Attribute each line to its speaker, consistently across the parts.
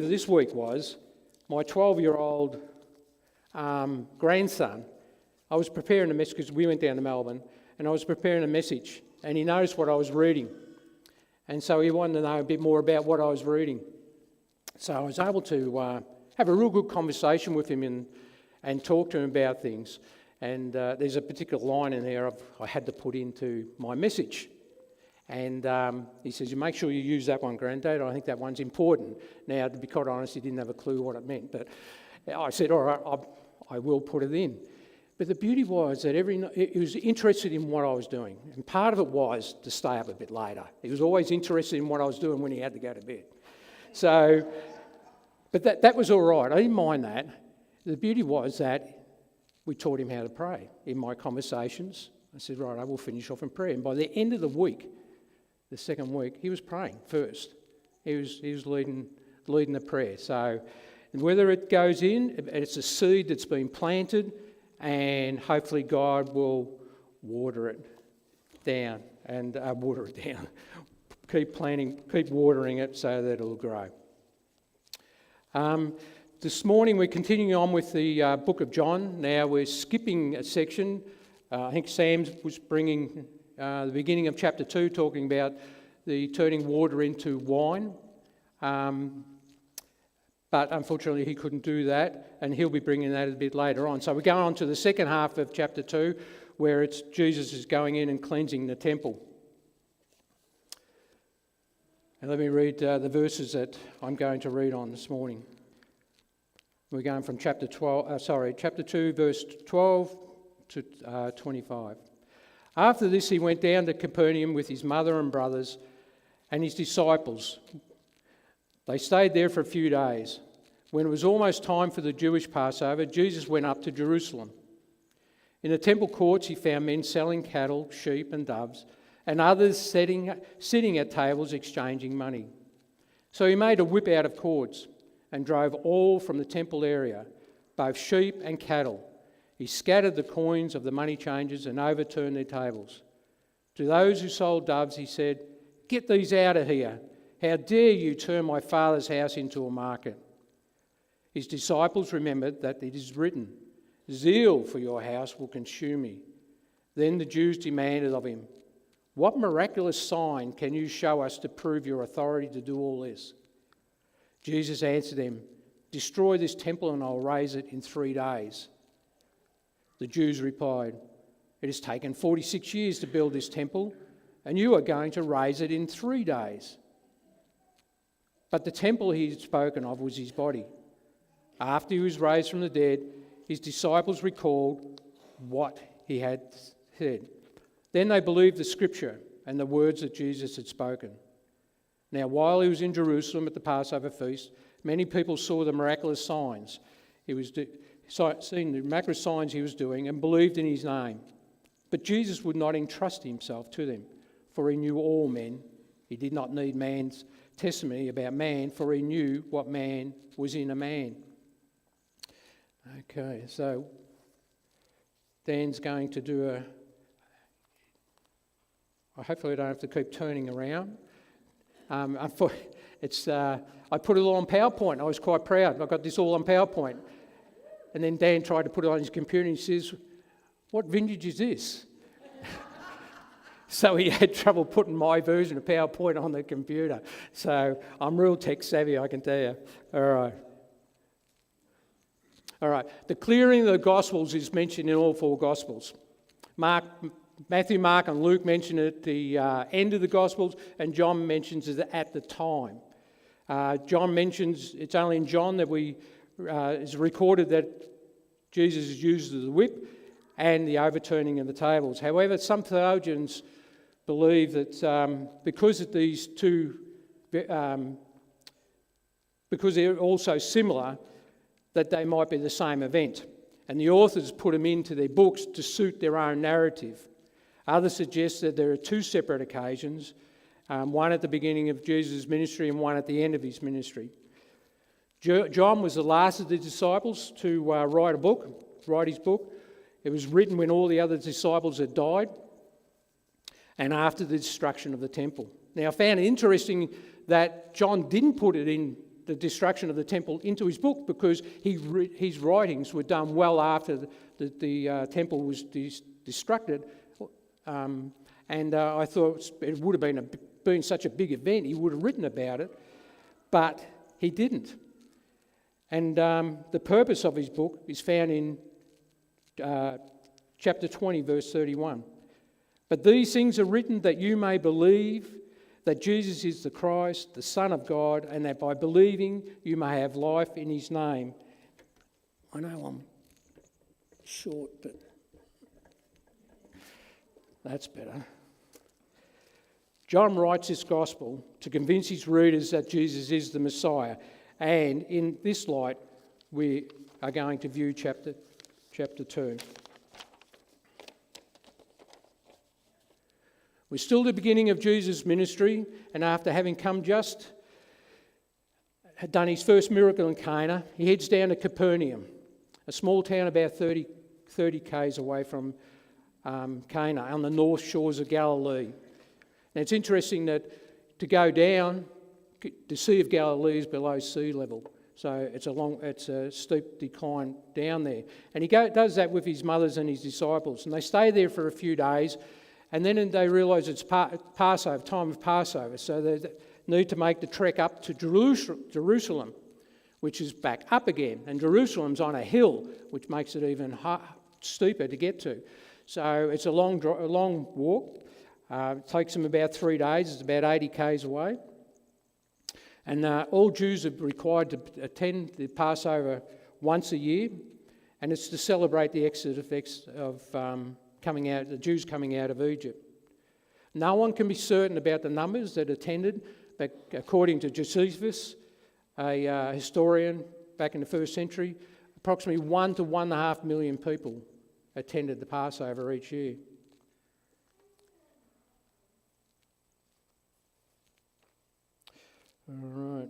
Speaker 1: This week was my 12-year-old grandson. I was preparing a message because we went down to Melbourne, and I was preparing a message, and he noticed what I was reading. And so he wanted to know a bit more about what I was reading. So I was able to have a real good conversation with him and talk to him about things. And there's a particular line in there I had to put into my message. And he says, "You make sure you use that one, Granddad. I think that one's important." Now, to be quite honest, he didn't have a clue what it meant. But I said, "All right, I will put it in." But the beauty was that he was interested in what I was doing. And part of it was to stay up a bit later. He was always interested in what I was doing when he had to go to bed. So, but that was all right. I didn't mind that. The beauty was that we taught him how to pray in my conversations. I said, "Right, I will finish off in prayer." And by the end of the week, the second week, he was praying first. He was leading the prayer. So whether it goes in, it's a seed that's been planted, and hopefully God will water it down. Keep planting, keep watering it so that it'll grow. This morning we're continuing on with the book of John. Now we're skipping a section. I think Sam was bringing the beginning of chapter 2, talking about the turning water into wine. But unfortunately he couldn't do that, and he'll be bringing that a bit later on. So we're going on to the second half of chapter 2, where it's Jesus is going in and cleansing the temple. And let me read the verses that I'm going to read on this morning. We're going from chapter 2, verse 12 to 25. After this, he went down to Capernaum with his mother and brothers and his disciples. They stayed there for a few days. When it was almost time for the Jewish Passover, Jesus went up to Jerusalem. In the temple courts, he found men selling cattle, sheep and doves, and others sitting at tables exchanging money. So he made a whip out of cords and drove all from the temple area, both sheep and cattle. He scattered the coins of the money changers and overturned their tables. To those who sold doves, he said, "Get these out of here. How dare you turn my Father's house into a market?" His disciples remembered that it is written, "Zeal for your house will consume me." Then the Jews demanded of him, "What miraculous sign can you show us to prove your authority to do all this?" Jesus answered them, "Destroy this temple and I'll raise it in 3 days." The Jews replied, "It has taken 46 years to build this temple, and you are going to raise it in 3 days." But the temple he had spoken of was his body. After he was raised from the dead, his disciples recalled what he had said. Then they believed the scripture and the words that Jesus had spoken. Now, while he was in Jerusalem at the Passover feast, many people saw the miraculous signs he was doing and believed in his name. But Jesus would not entrust himself to them, for he knew all men. He did not need man's testimony about man, for he knew what man was in a man. Okay, so Dan's going to do hopefully I don't have to keep turning around. I put it all on PowerPoint. I was quite proud. I got this all on PowerPoint. And then Dan tried to put it on his computer and he says, "What vintage is this?" So he had trouble putting my version of PowerPoint on the computer. So I'm real tech savvy, I can tell you. All right. The clearing of the Gospels is mentioned in all 4 Gospels. Matthew, Mark and Luke mention it at the end of the Gospels, and John mentions it at the time. John mentions, it's only in John that it's recorded that Jesus is used as the whip and the overturning of the tables. However, some theologians believe that because they're also similar, that they might be the same event. And the authors put them into their books to suit their own narrative. Others suggest that there are 2 separate occasions, one at the beginning of Jesus' ministry and one at the end of his ministry. John was the last of the disciples to write his book. It was written when all the other disciples had died and after the destruction of the temple. Now, I found it interesting that John didn't put it in the destruction of the temple into his book because his writings were done well after the temple was destructed. I thought it would have been such a big event, he would have written about it, but he didn't. And the purpose of his book is found in chapter 20, verse 31. But these things are written that you may believe that Jesus is the Christ, the Son of God, and that by believing you may have life in his name. I know I'm short, but that's better. John writes this gospel to convince his readers that Jesus is the Messiah. And in this light, we are going to view chapter 2. We're still at the beginning of Jesus' ministry, and after having had done his first miracle in Cana, he heads down to Capernaum, a small town about 30 k's away from Cana, on the north shores of Galilee. Now it's interesting that to go down, the Sea of Galilee is below sea level, so it's a steep decline down there. And he does that with his mothers and his disciples, and they stay there for a few days. And then they realise it's Passover, time of Passover, so they need to make the trek up to Jerusalem, which is back up again. And Jerusalem's on a hill, which makes it even steeper to get to. So it's a long walk. It takes them about 3 days. It's about 80 k's away. And all Jews are required to attend the Passover once a year, and it's to celebrate the exodus of the Jews coming out of Egypt. No one can be certain about the numbers that attended, but according to Josephus, a historian back in the first century, approximately 1 to 1.5 million people attended the Passover each year. All right.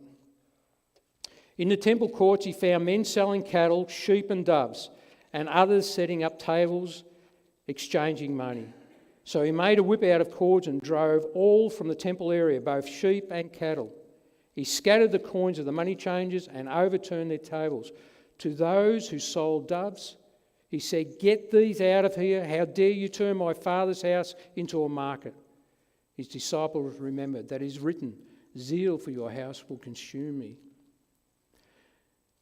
Speaker 1: In the temple courts, he found men selling cattle, sheep and doves, and others setting up tables, exchanging money. So he made a whip out of cords and drove all from the temple area, both sheep and cattle. He scattered the coins of the money changers and overturned their tables. To those who sold doves, he said, "Get these out of here. How dare you turn my father's house into a market?" His disciples remembered that it is written, "Zeal for your house will consume me."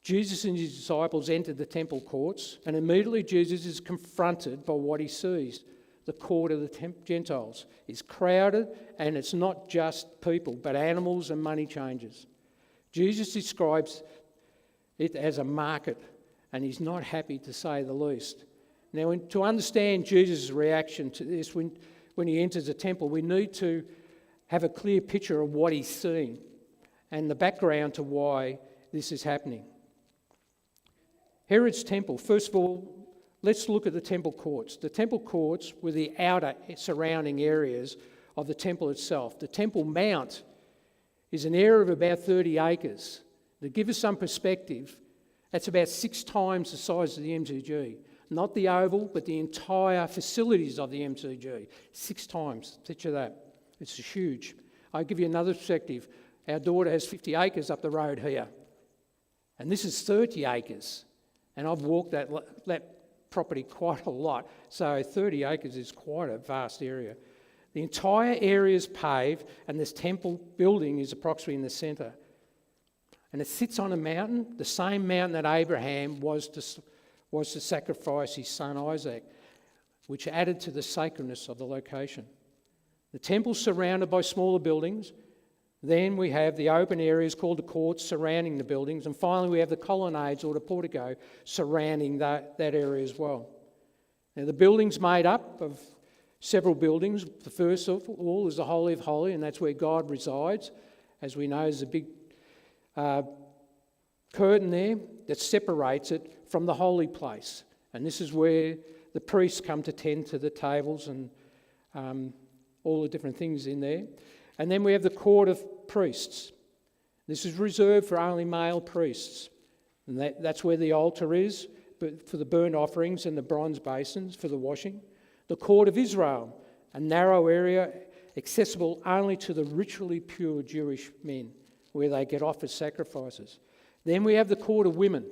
Speaker 1: Jesus and his disciples entered the temple courts, and immediately Jesus is confronted by what he sees. The court of the Gentiles is crowded, and it's not just people, but animals and money changers. Jesus describes it as a market, and he's not happy, to say the least. Now, to understand Jesus' reaction to this, when he enters the temple, we need to have a clear picture of what he's seeing and the background to why this is happening. Herod's temple. First of all, let's look at the temple courts. The temple courts were the outer surrounding areas of the temple itself. The Temple Mount is an area of about 30 acres. To give us some perspective, that's about 6 times the size of the MCG. Not the oval, but the entire facilities of the MCG. 6 times. Picture that. It's huge. I'll give you another perspective. Our daughter has 50 acres up the road here. And this is 30 acres. And I've walked that property quite a lot. So 30 acres is quite a vast area. The entire area is paved, and this temple building is approximately in the centre. And it sits on a mountain, the same mountain that Abraham was to sacrifice his son Isaac, which added to the sacredness of the location. The temple's surrounded by smaller buildings. Then we have the open areas called the courts surrounding the buildings. And finally, we have the colonnades or the portico surrounding that area as well. Now, the building's made up of several buildings. The first of all is the Holy of Holies, and that's where God resides. As we know, there's a big curtain there that separates it from the holy place. And this is where the priests come to tend to the tables and all the different things in there. And then we have the court of priests. This is reserved for only male priests. And that's where the altar is, but for the burnt offerings and the bronze basins for the washing. The court of Israel, a narrow area accessible only to the ritually pure Jewish men. where they get offered sacrifices. Then we have the court of women.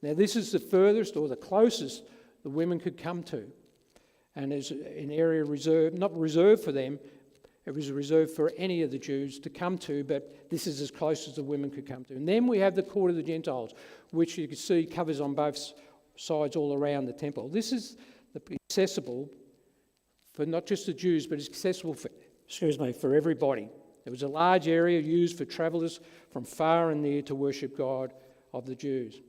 Speaker 1: Now this is the furthest or the closest the women could come to. And it's an area reserved, not reserved for them, it was reserved for any of the Jews to come to, but this is as close as the women could come to. And then we have the court of the Gentiles, which you can see covers on both sides all around the temple. This is accessible for not just the Jews, but it's accessible for everybody. It was a large area used for travellers from far and near to worship God of the Jews.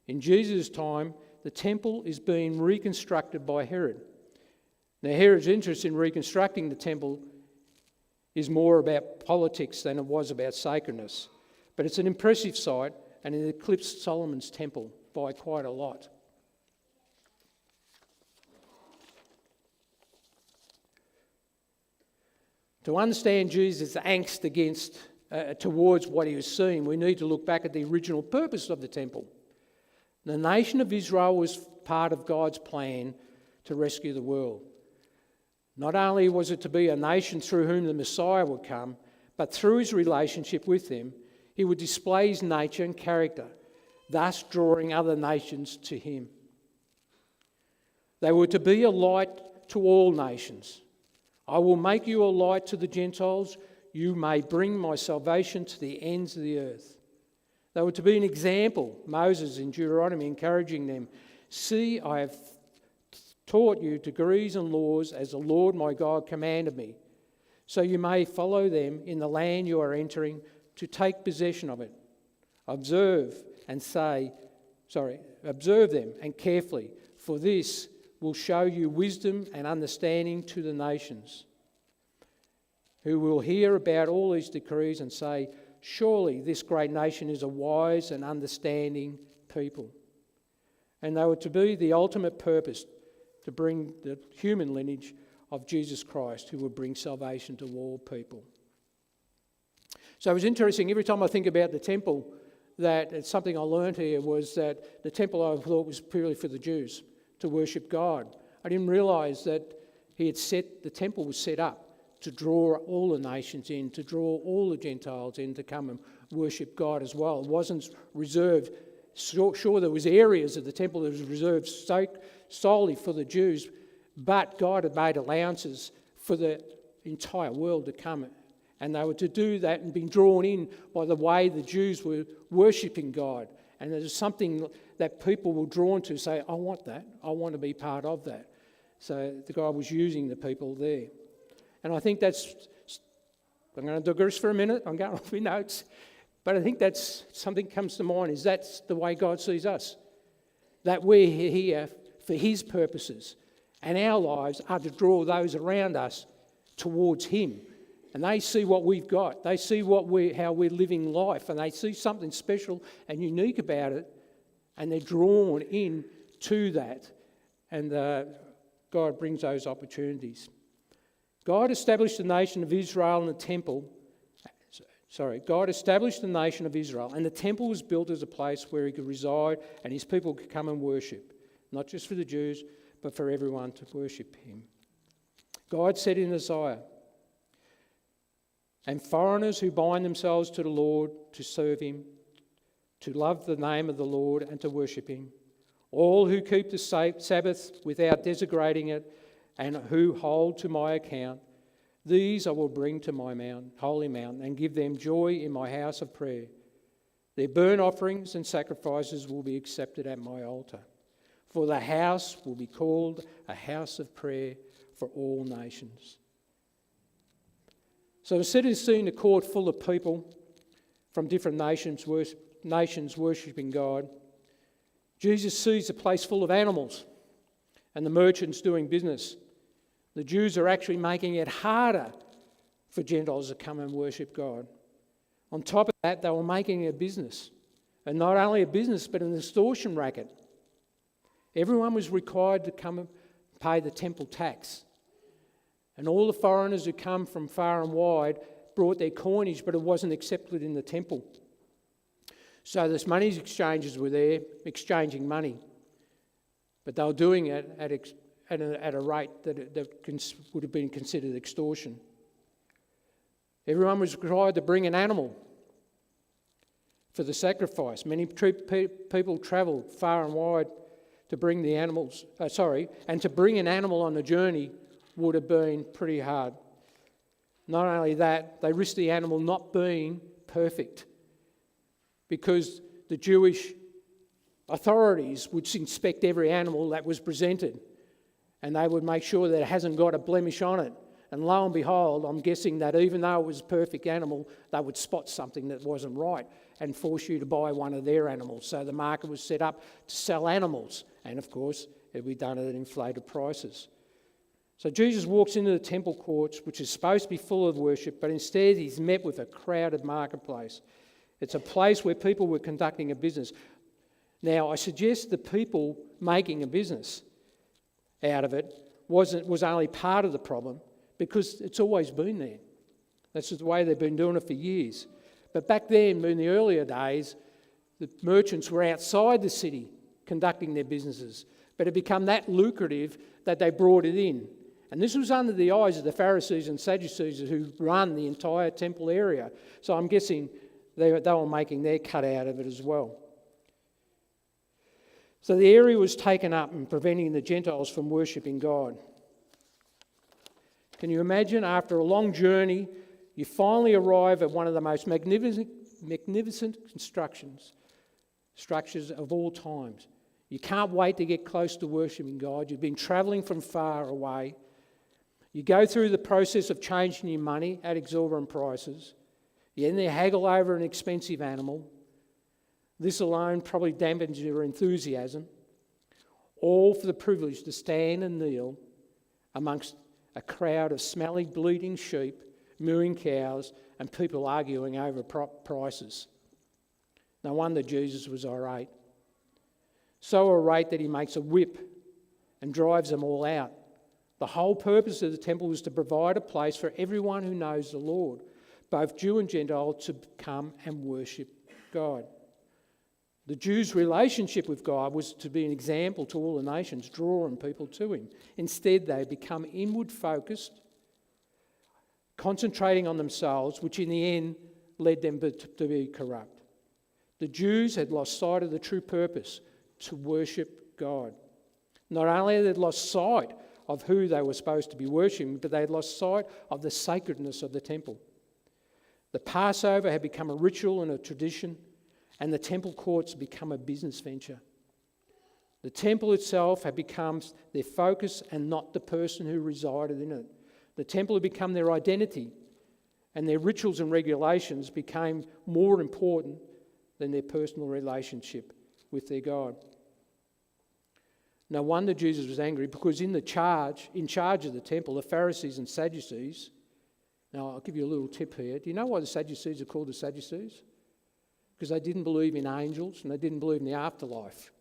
Speaker 1: In Jesus' time, the temple is being reconstructed by Herod. Now, Herod's interest in reconstructing the temple is more about politics than it was about sacredness. But it's an impressive sight, and it eclipsed Solomon's temple by quite a lot. To understand Jesus' angst towards what he was seeing, we need to look back at the original purpose of the temple. The nation of Israel was part of God's plan to rescue the world. Not only was it to be a nation through whom the Messiah would come, but through his relationship with them, he would display his nature and character, thus drawing other nations to him. They were to be a light to all nations. I will make you a light to the Gentiles. You may bring my salvation to the ends of the earth. They were to be an example, Moses in Deuteronomy encouraging them, see, I have taught you decrees and laws as the Lord my God commanded me, so you may follow them in the land you are entering to take possession of it. Observe them and carefully, for this will show you wisdom and understanding to the nations, who will hear about all these decrees and say, surely this great nation is a wise and understanding people. And they were to be the ultimate purpose, to bring the human lineage of Jesus Christ, who would bring salvation to all people. So it was interesting, every time I think about the temple, that it's something I learned here was that the temple I thought was purely for the Jews, to worship God. I didn't realise that the temple was set up to draw all the nations in, to draw all the Gentiles in to come and worship God as well. It wasn't reserved. Sure, there was areas of the temple that was reserved solely for the Jews, but God had made allowances for the entire world to come, and they were to do that and be drawn in by the way the Jews were worshipping God. And there's something that people were drawn to, say, I want that, I want to be part of that. So the guy was using the people there. And I think I'm going to digress for a minute, I'm going off my notes, but I think that's something comes to mind, is that's the way God sees us. That we're here for his purposes, and our lives are to draw those around us towards him. And they see what we've got, they see how we're living life, and they see something special and unique about it, and they're drawn in to that. And God brings those opportunities. God established the nation of Israel and the temple. God established the nation of Israel, and the temple was built as a place where he could reside and his people could come and worship, not just for the Jews, but for everyone to worship him. God said in Isaiah, and foreigners who bind themselves to the Lord to serve him, to love the name of the Lord and to worship him, all who keep the Sabbath without desecrating it, and who hold to my account, these I will bring to my holy mountain, and give them joy in my house of prayer. Their burnt offerings and sacrifices will be accepted at my altar. For the house will be called a house of prayer for all nations. So instead of seeing a court full of people from different nations worshipping God, Jesus sees a place full of animals and the merchants doing business. The Jews are actually making it harder for Gentiles to come and worship God. On top of that, they were making it a business. And not only a business, but an extortion racket. Everyone was required to come and pay the temple tax. And all the foreigners who come from far and wide brought their coinage, but it wasn't accepted in the temple. So this money exchanges were there, exchanging money. But they were doing it at a rate that would have been considered extortion. Everyone was required to bring an animal for the sacrifice. Many people travelled far and wide to bring the animals, and to bring an animal on the journey would have been pretty hard. Not only that, they risked the animal not being perfect, because the Jewish authorities would inspect every animal that was presented, and they would make sure that it hasn't got a blemish on it. And lo and behold, I'm guessing that even though it was a perfect animal, they would spot something that wasn't right and force you to buy one of their animals. So the market was set up to sell animals, and of course it would be done at inflated prices. So Jesus walks into the temple courts, which is supposed to be full of worship, but instead he's met with a crowded marketplace. It's a place where people were conducting a business. Now, I suggest the people making a business out of it was only part of the problem, because it's always been there. That's just the way they've been doing it for years. But back then, in the earlier days, the merchants were outside the city conducting their businesses, but it became that lucrative that they brought it in. And this was under the eyes of the Pharisees and Sadducees who run the entire temple area. So I'm guessing they were making their cut out of it as well. So the area was taken up and preventing the Gentiles from worshipping God. Can you imagine, after a long journey, you finally arrive at one of the most magnificent structures of all times. You can't wait to get close to worshipping God. You've been travelling from far away. You go through the process of changing your money at exorbitant prices. You then haggle over an expensive animal. This alone probably dampens your enthusiasm, all for the privilege to stand and kneel amongst a crowd of smelly, bleating sheep, mooing cows, and people arguing over prices. No wonder Jesus was irate. So irate that he makes a whip and drives them all out. The whole purpose of the temple was to provide a place for everyone who knows the Lord, both Jew and Gentile, to come and worship God. The Jews' relationship with God was to be an example to all the nations, drawing people to him. Instead, they become inward focused, concentrating on themselves, which in the end led them to be corrupt. The Jews had lost sight of the true purpose, to worship God. Not only had they lost sight of who they were supposed to be worshipping, but they had lost sight of the sacredness of the temple. The Passover had become a ritual and a tradition, and the temple courts had become a business venture. The temple itself had become their focus and not the person who resided in it. The temple had become their identity, and their rituals and regulations became more important than their personal relationship with their God. No wonder Jesus was angry, because in charge of the temple, the Pharisees and Sadducees. Now, I'll give you a little tip here. Do you know why the Sadducees are called the Sadducees? Because they didn't believe in angels and they didn't believe in the afterlife.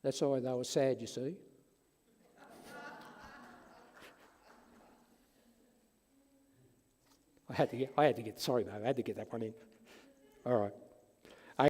Speaker 1: That's why they were sad, you see. I had to get that one in. All right.